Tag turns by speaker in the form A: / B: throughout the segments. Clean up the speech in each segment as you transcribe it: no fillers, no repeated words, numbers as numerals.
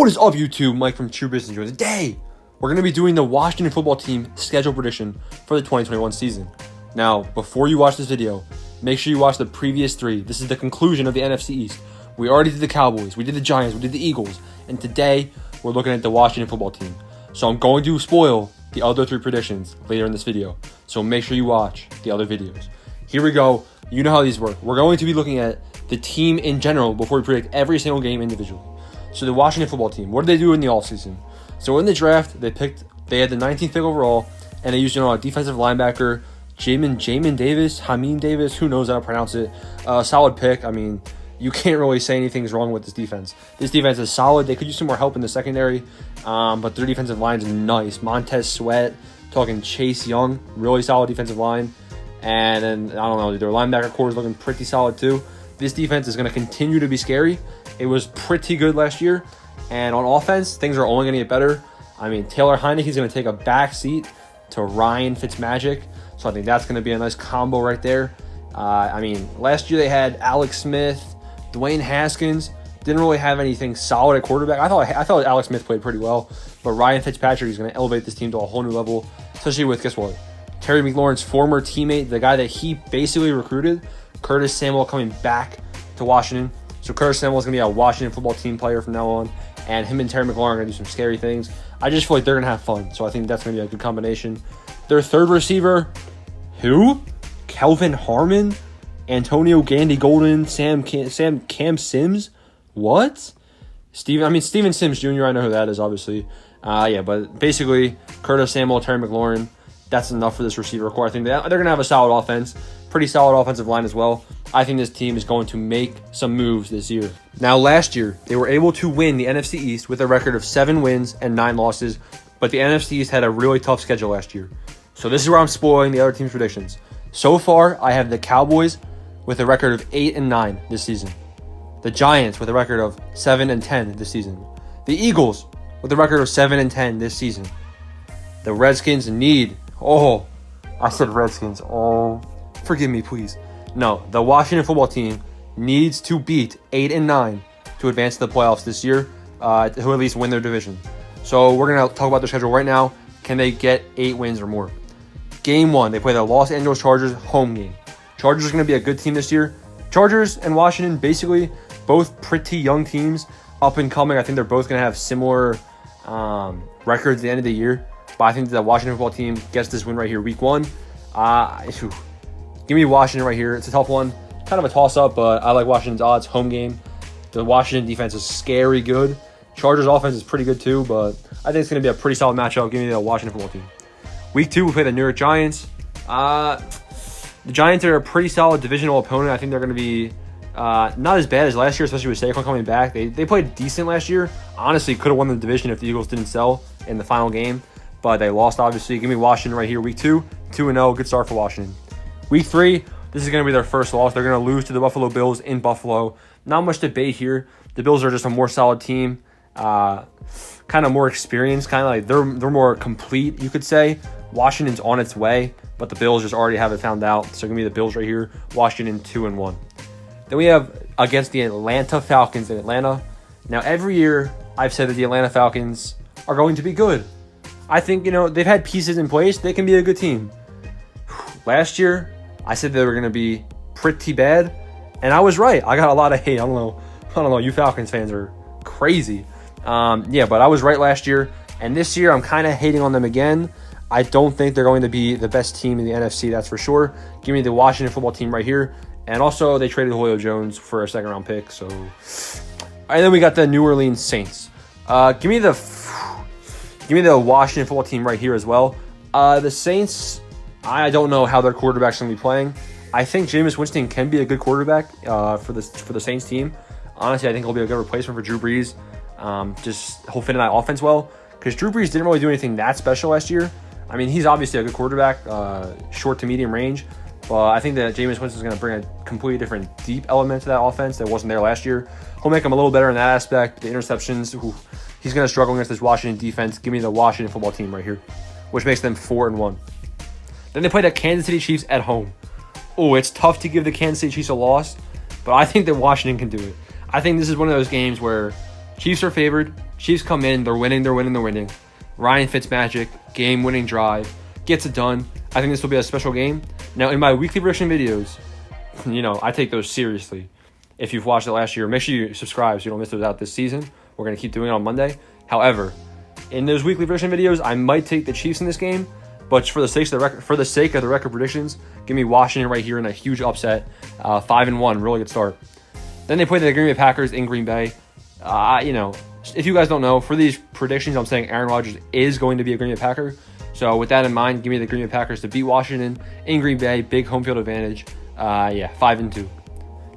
A: What is up, YouTube? Mike from True Business Journal. Today, we're going to be doing the Washington football team schedule prediction for the 2021 season. Now, before you watch this video, make sure you watch the previous three. This is the conclusion of the NFC East. We already did the Cowboys, we did the Giants, we did the Eagles, and today, we're looking at the Washington football team. So I'm going to spoil the other three predictions later in this video. So make sure you watch the other videos. Here we go. You know how these work. We're going to be looking at the team in general before we predict every single game individually. So the Washington football team, what did they do in the offseason? So in the draft, they had the 19th pick overall, and they used a defensive linebacker, Jamin Davis, who knows how to pronounce it. Solid pick. I mean, you can't really say anything's wrong with this defense. This defense is solid. They could use some more help in the secondary, but their defensive line is nice. Montez Sweat, talking Chase Young, really solid defensive line. And then, I don't know, their linebacker core is looking pretty solid too. This defense is going to continue to be scary. It was pretty good last year. And on offense, things are only going to get better. I mean, Taylor Heinicke's going to take a back seat to Ryan Fitzmagic. So I think that's going to be a nice combo right there. I mean, last year they had Alex Smith, Dwayne Haskins. Didn't really have anything solid at quarterback. I thought Alex Smith played pretty well. But Ryan Fitzpatrick is going to elevate this team to a whole new level. Especially with, guess what? Terry McLaurin's former teammate, the guy that he basically recruited, Curtis Samuel, coming back to Washington. So Curtis Samuel is going to be a Washington football team player from now on. And him and Terry McLaurin are going to do some scary things. I just feel like they're going to have fun. So I think that's going to be a good combination. Their third receiver, who? Kelvin Harmon, Antonio Gandy Golden, Cam Sims. What? Steven Sims Jr. I know who that is, obviously. But basically, Curtis Samuel, Terry McLaurin, that's enough for this receiver core. I think they're going to have a solid offense. Pretty solid offensive line as well. I think this team is going to make some moves this year. Now, last year, they were able to win the NFC East with a record of 7 wins and 9 losses, but the NFC East had a really tough schedule last year. So this is where I'm spoiling the other team's predictions. So far, I have the Cowboys with a record of 8-9 this season. The Giants with a record of 7-10 this season. The Eagles with a record of 7-10 this season. The Redskins I said Redskins. Forgive me, please. No, the Washington football team needs to beat 8-9 to advance to the playoffs this year, to at least win their division. So we're going to talk about their schedule right now. Can they get 8 wins or more? Game 1, they play the Los Angeles Chargers home game. Chargers are going to be a good team this year. Chargers and Washington, basically, both pretty young teams, up and coming. I think they're both going to have similar records at the end of the year. But I think the Washington football team gets this win right here, week 1. Give me Washington right here. It's a tough one. Kind of a toss-up, but I like Washington's odds. Home game. The Washington defense is scary good. Chargers offense is pretty good too, but I think it's going to be a pretty solid matchup. Give me the Washington football team. Week 2, we play the New York Giants. The Giants are a pretty solid divisional opponent. I think they're going to be not as bad as last year, especially with Saquon coming back. They played decent last year. Honestly, could have won the division if the Eagles didn't sell in the final game, but they lost, obviously. Give me Washington right here. Week 2, 2-0. Good start for Washington. Week 3, this is going to be their first loss. They're going to lose to the Buffalo Bills in Buffalo. Not much debate here. The Bills are just a more solid team, kind of more experienced, kind of like they're more complete, you could say. Washington's on its way, but the Bills just already have it found out. So give me the Bills right here. Washington 2-1. Then we have against the Atlanta Falcons in Atlanta. Now, every year I've said that the Atlanta Falcons are going to be good. I think, they've had pieces in place. They can be a good team. Last year, I said they were going to be pretty bad, and I was right. I got a lot of hate. I don't know. You Falcons fans are crazy. But I was right last year, and this year I'm kind of hating on them again. I don't think they're going to be the best team in the NFC, that's for sure. Give me the Washington football team right here. And also, they traded Julio Jones for a second-round pick. So, and then we got the New Orleans Saints. Give me the Washington football team right here as well. The Saints, I don't know how their quarterback's going to be playing. I think Jameis Winston can be a good quarterback for the Saints team. Honestly, I think he'll be a good replacement for Drew Brees. He'll fit in that offense well, because Drew Brees didn't really do anything that special last year. I mean, he's obviously a good quarterback, short to medium range, but I think that Jameis Winston is going to bring a completely different deep element to that offense that wasn't there last year. He'll make him a little better in that aspect. The interceptions, he's going to struggle against this Washington defense. Give me the Washington football team right here, which makes them 4-1. Then they play the Kansas City Chiefs at home. It's tough to give the Kansas City Chiefs a loss, but I think that Washington can do it. I think this is one of those games where Chiefs are favored. Chiefs come in, they're winning. Ryan Fitzmagic, game-winning drive, gets it done. I think this will be a special game. Now, in my weekly prediction videos, I take those seriously. If you've watched it last year, make sure you subscribe so you don't miss those out this season. We're going to keep doing it on Monday. However, in those weekly prediction videos, I might take the Chiefs in this game, but for the sake of the record predictions, give me Washington right here in a huge upset, 5-1, really good start. Then they play the Green Bay Packers in Green Bay. If you guys don't know, for these predictions, I'm saying Aaron Rodgers is going to be a Green Bay Packer. So with that in mind, give me the Green Bay Packers to beat Washington in Green Bay, big home field advantage. 5-2.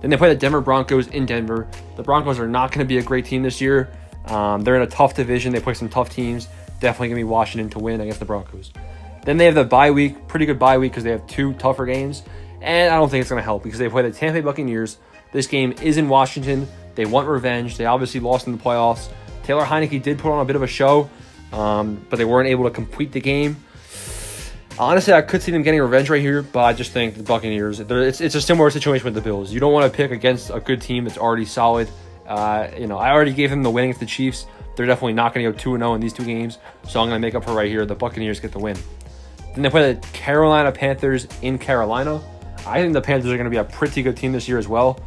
A: Then they play the Denver Broncos in Denver. The Broncos are not going to be a great team this year. They're in a tough division. They play some tough teams. Definitely going to be Washington to win against the Broncos. Then they have the bye week, pretty good bye week because they have 2 tougher games. And I don't think it's going to help because they play the Tampa Bay Buccaneers. This game is in Washington. They want revenge. They obviously lost in the playoffs. Taylor Heineke did put on a bit of a show, but they weren't able to complete the game. Honestly, I could see them getting revenge right here, but I just think the Buccaneers, it's a similar situation with the Bills. You don't want to pick against a good team that's already solid. I already gave them the win against the Chiefs. They're definitely not going to go 2-0 in these 2 games, so I'm going to make up for right here. The Buccaneers get the win. Then they play the Carolina Panthers in Carolina. I think the Panthers are going to be a pretty good team this year as well.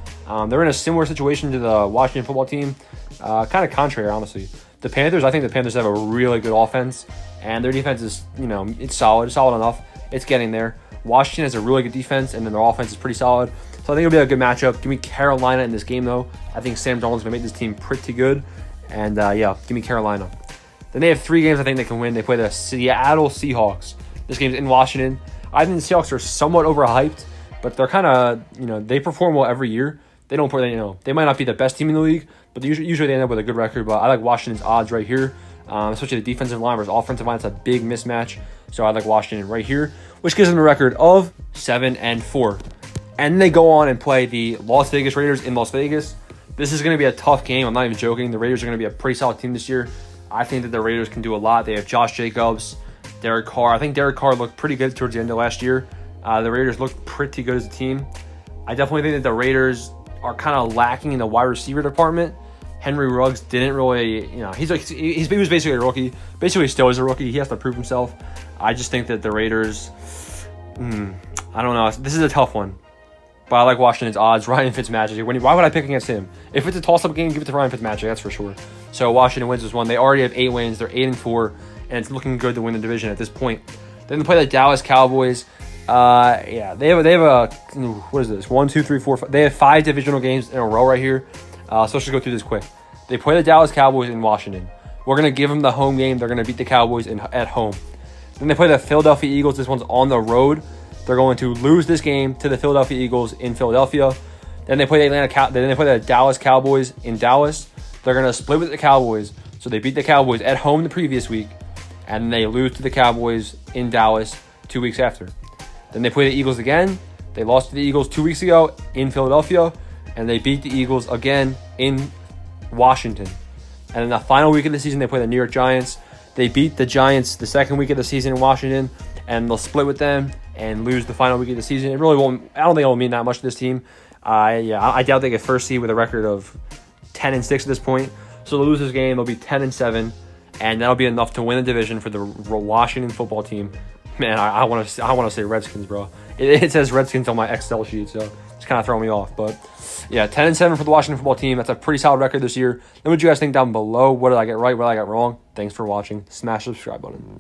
A: They're in a similar situation to the Washington football team. Kind of contrary, honestly. I think the Panthers have a really good offense, and their defense is, it's solid enough. It's getting there. Washington has a really good defense, and then their offense is pretty solid. So I think it'll be a good matchup. Give me Carolina in this game, though. I think Sam Darnold's going to make this team pretty good. And, give me Carolina. Then they have 3 games I think they can win. They play the Seattle Seahawks. This game's in Washington. I think the Seahawks are somewhat overhyped, but they're kind of, they perform well every year. They don't play, they might not be the best team in the league, but usually they end up with a good record. But I like Washington's odds right here, especially the defensive line versus offensive line. It's a big mismatch. So I like Washington right here, which gives them a record of 7-4. And then they go on and play the Las Vegas Raiders in Las Vegas. This is going to be a tough game. I'm not even joking. The Raiders are going to be a pretty solid team this year. I think that the Raiders can do a lot. They have Josh Jacobs, Derek Carr. I think Derek Carr looked pretty good towards the end of last year. The Raiders looked pretty good as a team. I definitely think that the Raiders are kind of lacking in the wide receiver department. Henry Ruggs didn't really, he was basically a rookie. Basically still is a rookie. He has to prove himself. I just think that the Raiders, I don't know. This is a tough one. But I like Washington's odds. Ryan Fitzmagic. Why would I pick against him? If it's a toss-up game, give it to Ryan Fitzmagic. That's for sure. So Washington wins this one. They already have 8 wins. They're 8-4, and it's looking good to win the division at this point. Then they play the Dallas Cowboys. They have a what is this? 1, 2, 3, 4, 5. They have 5 divisional games in a row right here. So let's just go through this quick. They play the Dallas Cowboys in Washington. We're gonna give them the home game. They're gonna beat the Cowboys at home. Then they play the Philadelphia Eagles. This one's on the road. They're going to lose this game to the Philadelphia Eagles in Philadelphia. Then they play the Dallas Cowboys in Dallas. They're gonna split with the Cowboys. So they beat the Cowboys at home the previous week, and they lose to the Cowboys in Dallas 2 weeks after. Then they play the Eagles again. They lost to the Eagles 2 weeks ago in Philadelphia, and they beat the Eagles again in Washington. And in the final week of the season, they play the New York Giants. They beat the Giants the second week of the season in Washington, and they'll split with them and lose the final week of the season. It really won't. I don't think it will mean that much to this team. I doubt they get first seed with a record of 10-6 at this point. So they'll lose this game. They'll be 10-7, and that'll be enough to win the division for the Washington football team. Man, I want to say Redskins, bro. It says Redskins on my Excel sheet, so it's kind of throwing me off. But yeah, 10-7 for the Washington football team. That's a pretty solid record this year. Then what do you guys think down below? What did I get right? What did I get wrong? Thanks for watching. Smash the subscribe button.